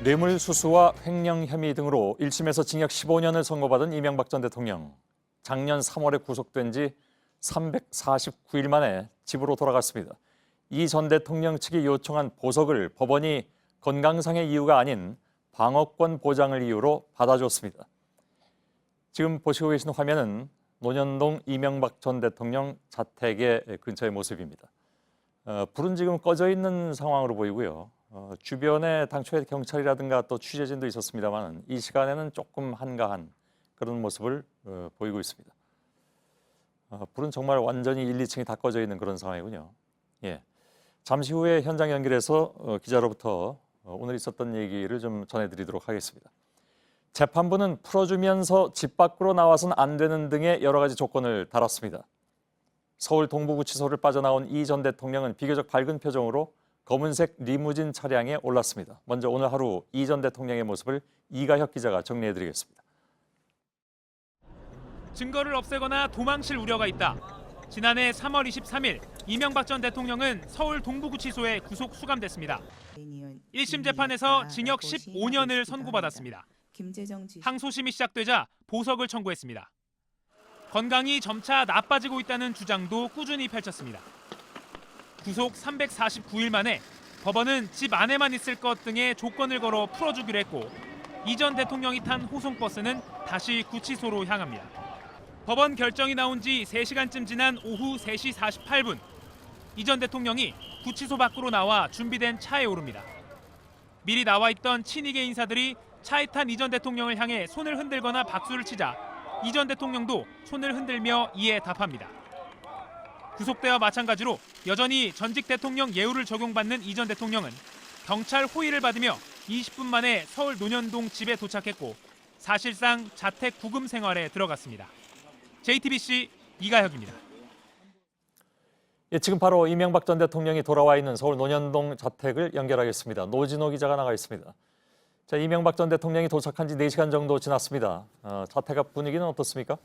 뇌물수수와 횡령 혐의 등으로 1심에서 징역 15년을 선고받은 이명박 전 대통령. 작년 3월에 구속된 지 349일 만에 집으로 돌아갔습니다. 이 전 대통령 측이 요청한 보석을 법원이 건강상의 이유가 아닌 방어권 보장을 이유로 받아줬습니다. 지금 보시고 계신 화면은 논현동 이명박 전 대통령 자택의 근처의 모습입니다. 불은 지금 꺼져 있는 상황으로 보이고요. 주변에 당초에 경찰이라든가 또 취재진도 있었습니다만 이 시간에는 조금 한가한 그런 모습을 보이고 있습니다. 불은 정말 완전히 1, 2층이 다 꺼져 있는 그런 상황이군요. 예. 잠시 후에 현장 연결해서 기자로부터 오늘 있었던 얘기를 좀 전해드리도록 하겠습니다. 재판부는 풀어주면서 집 밖으로 나와서는 안 되는 등의 여러 가지 조건을 달았습니다. 서울 동부구치소를 빠져나온 이 전 대통령은 비교적 밝은 표정으로 검은색 리무진 차량에 올랐습니다. 먼저 오늘 하루 이 전 대통령의 모습을 이가혁 기자가 정리해드리겠습니다. 증거를 없애거나 도망칠 우려가 있다. 지난해 3월 23일 이명박 전 대통령은 서울 동부구치소에 구속 수감됐습니다. 1심 재판에서 징역 15년을 선고받았습니다. 항소심이 시작되자 보석을 청구했습니다. 건강이 점차 나빠지고 있다는 주장도 꾸준히 펼쳤습니다. 구속 349일 만에 법원은 집 안에만 있을 것 등의 조건을 걸어 풀어주기로 했고 이 전 대통령이 탄 호송버스는 다시 구치소로 향합니다. 법원 결정이 나온 지 3시간쯤 지난 오후 3시 48분 이 전 대통령이 구치소 밖으로 나와 준비된 차에 오릅니다. 미리 나와 있던 친이계 인사들이 차에 탄 이 전 대통령을 향해 손을 흔들거나 박수를 치자 이 전 대통령도 손을 흔들며 이에 답합니다. 구속대와 마찬가지로 여전히 전직 대통령 예우를 적용받는 이 전 대통령은 경찰 호의를 받으며 20분 만에 서울 논현동 집에 도착했고 사실상 자택 구금 생활에 들어갔습니다. JTBC 이가혁입니다. 예, 지금 바로 이명박 전 대통령이 돌아와 있는 서울 논현동 자택을 연결하겠습니다. 노진호 기자가 나가 있습니다. 자, 이명박 전 대통령이 도착한 지 4시간 정도 지났습니다. 자택 앞 분위기는 어떻습니까?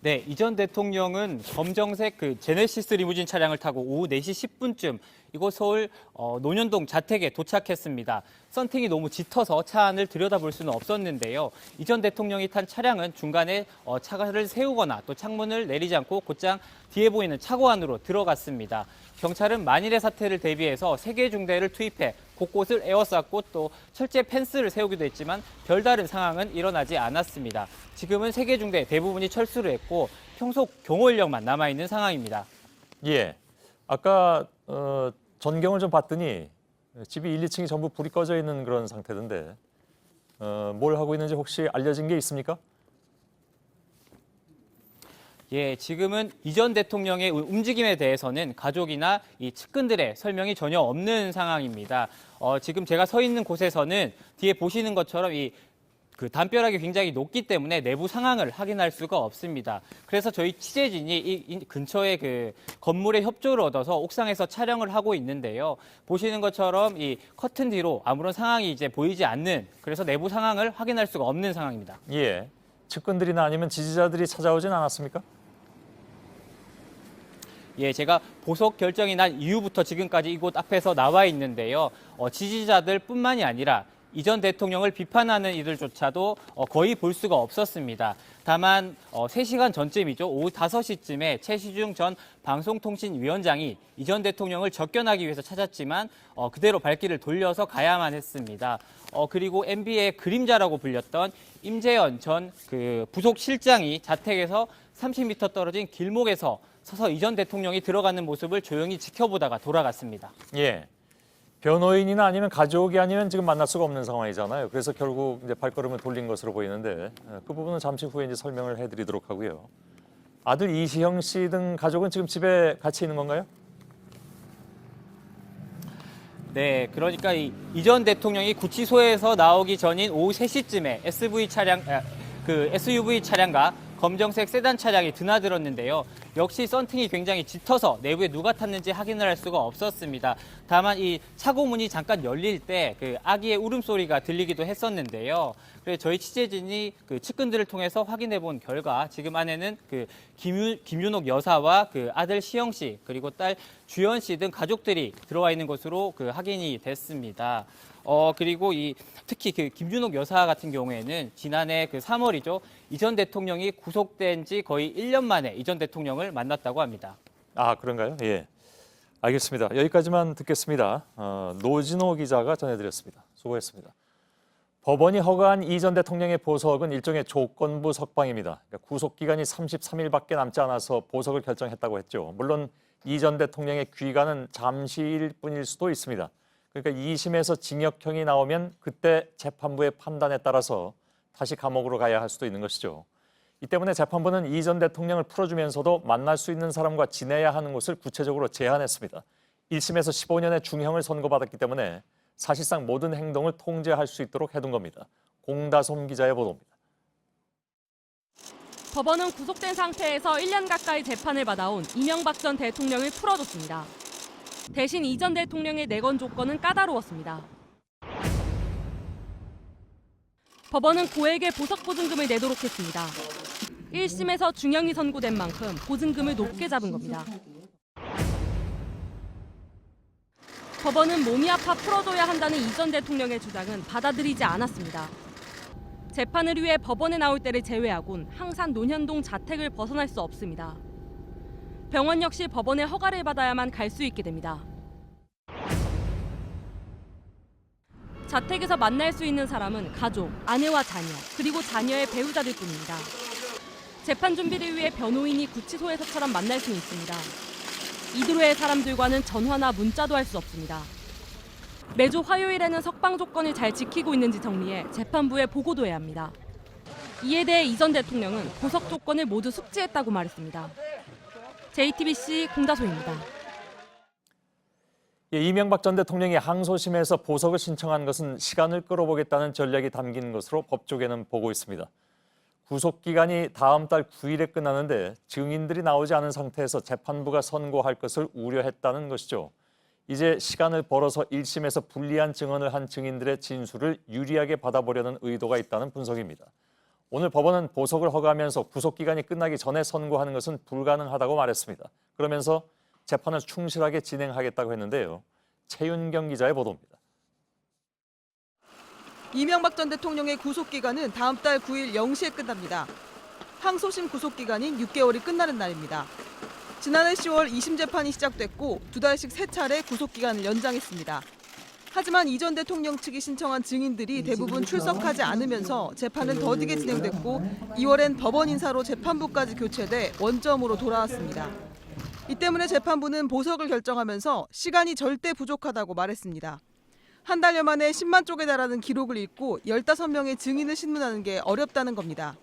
네, 이 전 대통령은 검정색 제네시스 리무진 차량을 타고 오후 4시 10분쯤 이곳 서울 논현동 자택에 도착했습니다. 썬팅이 너무 짙어서 차 안을 들여다볼 수는 없었는데요. 이 전 대통령이 탄 차량은 중간에 차를 세우거나 또 창문을 내리지 않고 곧장 뒤에 보이는 차고 안으로 들어갔습니다. 경찰은 만일의 사태를 대비해서 3개 중대를 투입해 곳곳을 에워쌌고 또 철제 펜스를 세우기도 했지만 별다른 상황은 일어나지 않았습니다. 지금은 3개 중대 대부분이 철수를 했고 평소 경호 인력만 남아있는 상황입니다. 예, 아까 전경을 좀 봤더니 집이 1, 2층이 전부 불이 꺼져 있는 그런 상태던데 뭘 하고 있는지 혹시 알려진 게 있습니까? 예, 지금은 이 전 대통령의 움직임에 대해서는 가족이나 이 측근들의 설명이 전혀 없는 상황입니다. 지금 제가 서 있는 곳에서는 뒤에 보시는 것처럼 담벼락이 굉장히 높기 때문에 내부 상황을 확인할 수가 없습니다. 그래서 저희 취재진이 이 근처의 건물의 협조를 얻어서 옥상에서 촬영을 하고 있는데요. 보시는 것처럼 이 커튼 뒤로 아무런 상황이 이제 보이지 않는, 그래서 내부 상황을 확인할 수가 없는 상황입니다. 예, 측근들이나 아니면 지지자들이 찾아오진 않았습니까? 예, 제가 보석 결정이 난 이후부터 지금까지 이곳 앞에서 나와 있는데요. 지지자들 뿐만이 아니라 이 전 대통령을 비판하는 이들조차도 거의 볼 수가 없었습니다. 다만 3시간 전쯤이죠. 오후 5시쯤에 최시중 전 방송통신위원장이 이 전 대통령을 접견하기 위해서 찾았지만 그대로 발길을 돌려서 가야만 했습니다. 그리고 MB의 그림자라고 불렸던 임재현 전 부속실장이 자택에서 30m 떨어진 길목에서 서서 이 전 대통령이 들어가는 모습을 조용히 지켜보다가 돌아갔습니다. 예, 변호인이나 아니면 가족이 아니면 지금 만날 수가 없는 상황이잖아요. 그래서 결국 이제 발걸음을 돌린 것으로 보이는데 그 부분은 잠시 후에 이제 설명을 해드리도록 하고요. 아들 이시영 씨 등 가족은 지금 집에 같이 있는 건가요? 네, 그러니까 이 전 대통령이 구치소에서 나오기 전인 오후 3시쯤에 SUV 차량과 검정색 세단 차량이 드나들었는데요. 역시 썬팅이 굉장히 짙어서 내부에 누가 탔는지 확인을 할 수가 없었습니다. 다만 이 차고 문이 잠깐 열릴 때 아기의 울음소리가 들리기도 했었는데요. 그래서 저희 취재진이 그 측근들을 통해서 확인해 본 결과 지금 안에는 그 김윤옥 여사와 그 아들 시영 씨 그리고 딸 주연 씨 등 가족들이 들어와 있는 것으로 그 확인이 됐습니다. 그리고 특히 그 김윤옥 여사 같은 경우에는 지난해 그 3월이죠. 이 전 대통령이 구속된 지 거의 1년 만에 이 전 대통령을 만났다고 합니다. 아, 그런가요? 예. 알겠습니다. 여기까지만 듣겠습니다. 노진호 기자가 전해드렸습니다. 수고했습니다. 법원이 허가한 이 전 대통령의 보석은 일종의 조건부 석방입니다. 그러니까 구속기간이 33일밖에 남지 않아서 보석을 결정했다고 했죠. 물론 이 전 대통령의 귀가는 잠시일 뿐일 수도 있습니다. 그러니까 2심에서 징역형이 나오면 그때 재판부의 판단에 따라서 다시 감옥으로 가야 할 수도 있는 것이죠. 이 때문에 재판부는 이 전 대통령을 풀어주면서도 만날 수 있는 사람과 지내야 하는 곳을 구체적으로 제한했습니다. 1심에서 15년의 중형을 선고받았기 때문에 사실상 모든 행동을 통제할 수 있도록 해둔 겁니다. 공다솜 기자의 보도입니다. 법원은 구속된 상태에서 1년 가까이 재판을 받아온 이명박 전 대통령을 풀어줬습니다. 대신 이 전 대통령의 내건 조건은 까다로웠습니다. 법원은 고액의 보석 보증금을 내도록 했습니다. 1심에서 중형이 선고된 만큼 보증금을 높게 잡은 겁니다. 법원은 몸이 아파 풀어줘야 한다는 이 전 대통령의 주장은 받아들이지 않았습니다. 재판을 위해 법원에 나올 때를 제외하곤 항상 논현동 자택을 벗어날 수 없습니다. 병원 역시 법원의 허가를 받아야만 갈 수 있게 됩니다. 자택에서 만날 수 있는 사람은 가족, 아내와 자녀, 그리고 자녀의 배우자들 뿐입니다. 재판 준비를 위해 변호인이 구치소에서처럼 만날 수는 있습니다. 이대로의 사람들과는 전화나 문자도 할 수 없습니다. 매주 화요일에는 석방 조건을 잘 지키고 있는지 정리해 재판부에 보고도 해야 합니다. 이에 대해 이 전 대통령은 보석 조건을 모두 숙지했다고 말했습니다. JTBC 공다소입니다. 이명박 전 대통령이 항소심에서 보석을 신청한 것은 시간을 끌어보겠다는 전략이 담긴 것으로 법조계는 보고 있습니다. 구속기간이 다음 달 9일에 끝나는데 증인들이 나오지 않은 상태에서 재판부가 선고할 것을 우려했다는 것이죠. 이제 시간을 벌어서 1심에서 불리한 증언을 한 증인들의 진술을 유리하게 받아보려는 의도가 있다는 분석입니다. 오늘 법원은 보석을 허가하면서 구속기간이 끝나기 전에 선고하는 것은 불가능하다고 말했습니다. 그러면서 재판을 충실하게 진행하겠다고 했는데요. 최윤경 기자의 보도입니다. 이명박 전 대통령의 구속기간은 다음 달 9일 0시에 끝납니다. 항소심 구속기간인 6개월이 끝나는 날입니다. 지난해 10월 2심 재판이 시작됐고 2달씩 3차례 구속기간을 연장했습니다. 하지만 이 전 대통령 측이 신청한 증인들이 대부분 출석하지 않으면서 재판은 더디게 진행됐고 2월엔 법원 인사로 재판부까지 교체돼 원점으로 돌아왔습니다. 이 때문에 재판부는 보석을 결정하면서 시간이 절대 부족하다고 말했습니다. 한 달여 만에 10만 쪽에 달하는 기록을 읽고 15명의 증인을 신문하는 게 어렵다는 겁니다.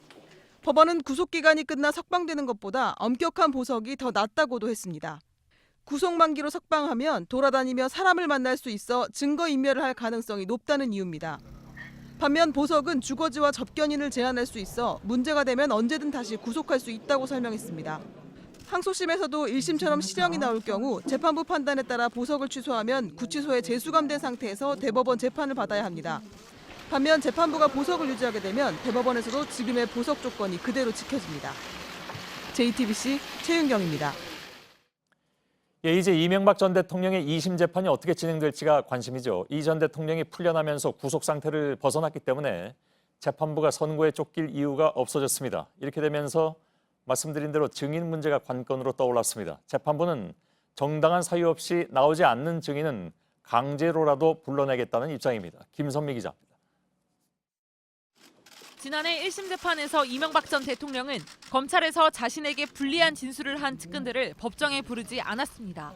법원은 구속기간이 끝나 석방되는 것보다 엄격한 보석이 더 낫다고도 했습니다. 구속 만기로 석방하면 돌아다니며 사람을 만날 수 있어 증거인멸을 할 가능성이 높다는 이유입니다. 반면 보석은 주거지와 접견인을 제한할 수 있어 문제가 되면 언제든 다시 구속할 수 있다고 설명했습니다. 항소심에서도 1심처럼 실형이 나올 경우 재판부 판단에 따라 보석을 취소하면 구치소에 재수감된 상태에서 대법원 재판을 받아야 합니다. 반면 재판부가 보석을 유지하게 되면 대법원에서도 지금의 보석 조건이 그대로 지켜집니다. JTBC 최윤경입니다. 이제 이명박 전 대통령의 2심 재판이 어떻게 진행될지가 관심이죠. 이 전 대통령이 풀려나면서 구속 상태를 벗어났기 때문에 재판부가 선고에 쫓길 이유가 없어졌습니다. 이렇게 되면서 말씀드린 대로 증인 문제가 관건으로 떠올랐습니다. 재판부는 정당한 사유 없이 나오지 않는 증인은 강제로라도 불러내겠다는 입장입니다. 김선미 기자입니다. 지난해 1심 재판에서 이명박 전 대통령은 검찰에서 자신에게 불리한 진술을 한 측근들을 법정에 부르지 않았습니다.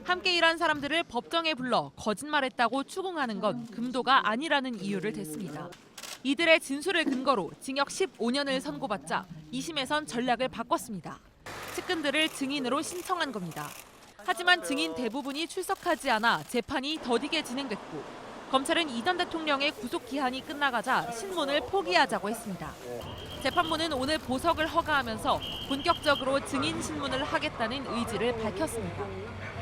함께 일한 사람들을 법정에 불러 거짓말했다고 추궁하는 건 금도가 아니라는 이유를 댔습니다. 이들의 진술을 근거로 징역 15년을 선고받자 2심에선 전략을 바꿨습니다. 측근들을 증인으로 신청한 겁니다. 하지만 증인 대부분이 출석하지 않아 재판이 더디게 진행됐고 검찰은 이 전 대통령의 구속 기한이 끝나가자 신문을 포기하자고 했습니다. 재판부는 오늘 보석을 허가하면서 본격적으로 증인 신문을 하겠다는 의지를 밝혔습니다.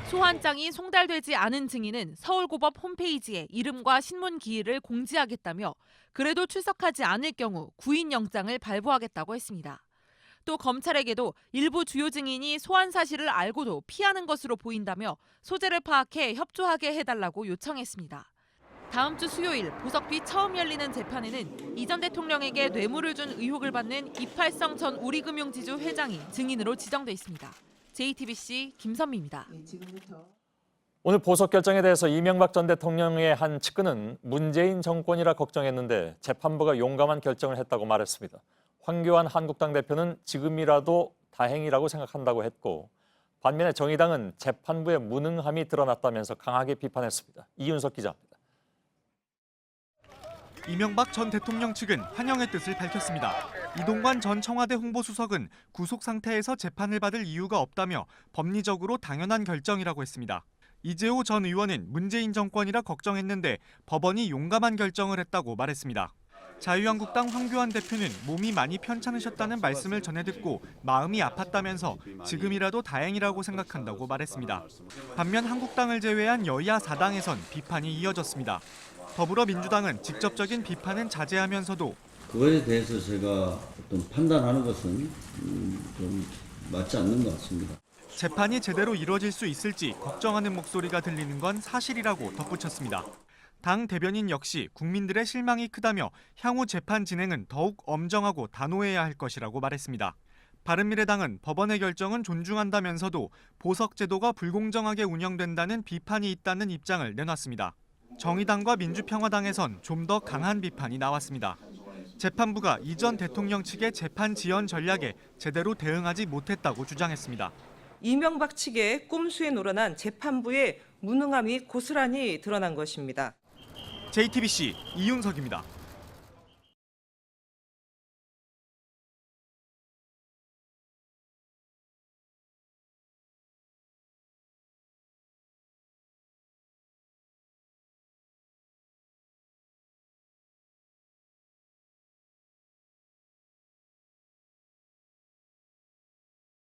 소환장이 송달되지 않은 증인은 서울고법 홈페이지에 이름과 신문 기일을 공지하겠다며 그래도 출석하지 않을 경우 구인영장을 발부하겠다고 했습니다. 또 검찰에게도 일부 주요 증인이 소환 사실을 알고도 피하는 것으로 보인다며 소재를 파악해 협조하게 해달라고 요청했습니다. 다음 주 수요일 보석 뒤 처음 열리는 재판에는 이 전 대통령에게 뇌물을 준 의혹을 받는 이팔성 전 우리금융지주 회장이 증인으로 지정돼 있습니다. JTBC 김선미입니다. 오늘 보석 결정에 대해서 이명박 전 대통령의 한 측근은 문재인 정권이라 걱정했는데 재판부가 용감한 결정을 했다고 말했습니다. 황교안 한국당 대표는 지금이라도 다행이라고 생각한다고 했고 반면에 정의당은 재판부의 무능함이 드러났다면서 강하게 비판했습니다. 이윤석 기자입니다. 이명박 전 대통령 측은 환영의 뜻을 밝혔습니다. 이동관 전 청와대 홍보수석은 구속 상태에서 재판을 받을 이유가 없다며 법리적으로 당연한 결정이라고 했습니다. 이재호 전 의원은 문재인 정권이라 걱정했는데 법원이 용감한 결정을 했다고 말했습니다. 자유한국당 황교안 대표는 몸이 많이 편찮으셨다는 말씀을 전해 듣고 마음이 아팠다면서 지금이라도 다행이라고 생각한다고 말했습니다. 반면 한국당을 제외한 여야 4당에선 비판이 이어졌습니다. 더불어민주당은 직접적인 비판은 자제하면서도 그거에 대해서 제가 어떤 판단하는 것은 좀 맞지 않는 것 같습니다. 재판이 제대로 이루어질 수 있을지 걱정하는 목소리가 들리는 건 사실이라고 덧붙였습니다. 당 대변인 역시 국민들의 실망이 크다며 향후 재판 진행은 더욱 엄정하고 단호해야 할 것이라고 말했습니다. 바른미래당은 법원의 결정은 존중한다면서도 보석 제도가 불공정하게 운영된다는 비판이 있다는 입장을 내놨습니다. 정의당과 민주평화당에선 좀 더 강한 비판이 나왔습니다. 재판부가 이 전 대통령 측의 재판 지연 전략에 제대로 대응하지 못했다고 주장했습니다. 이명박 측의 꼼수에 놀아난 재판부의 무능함이 고스란히 드러난 것입니다. JTBC 이윤석입니다.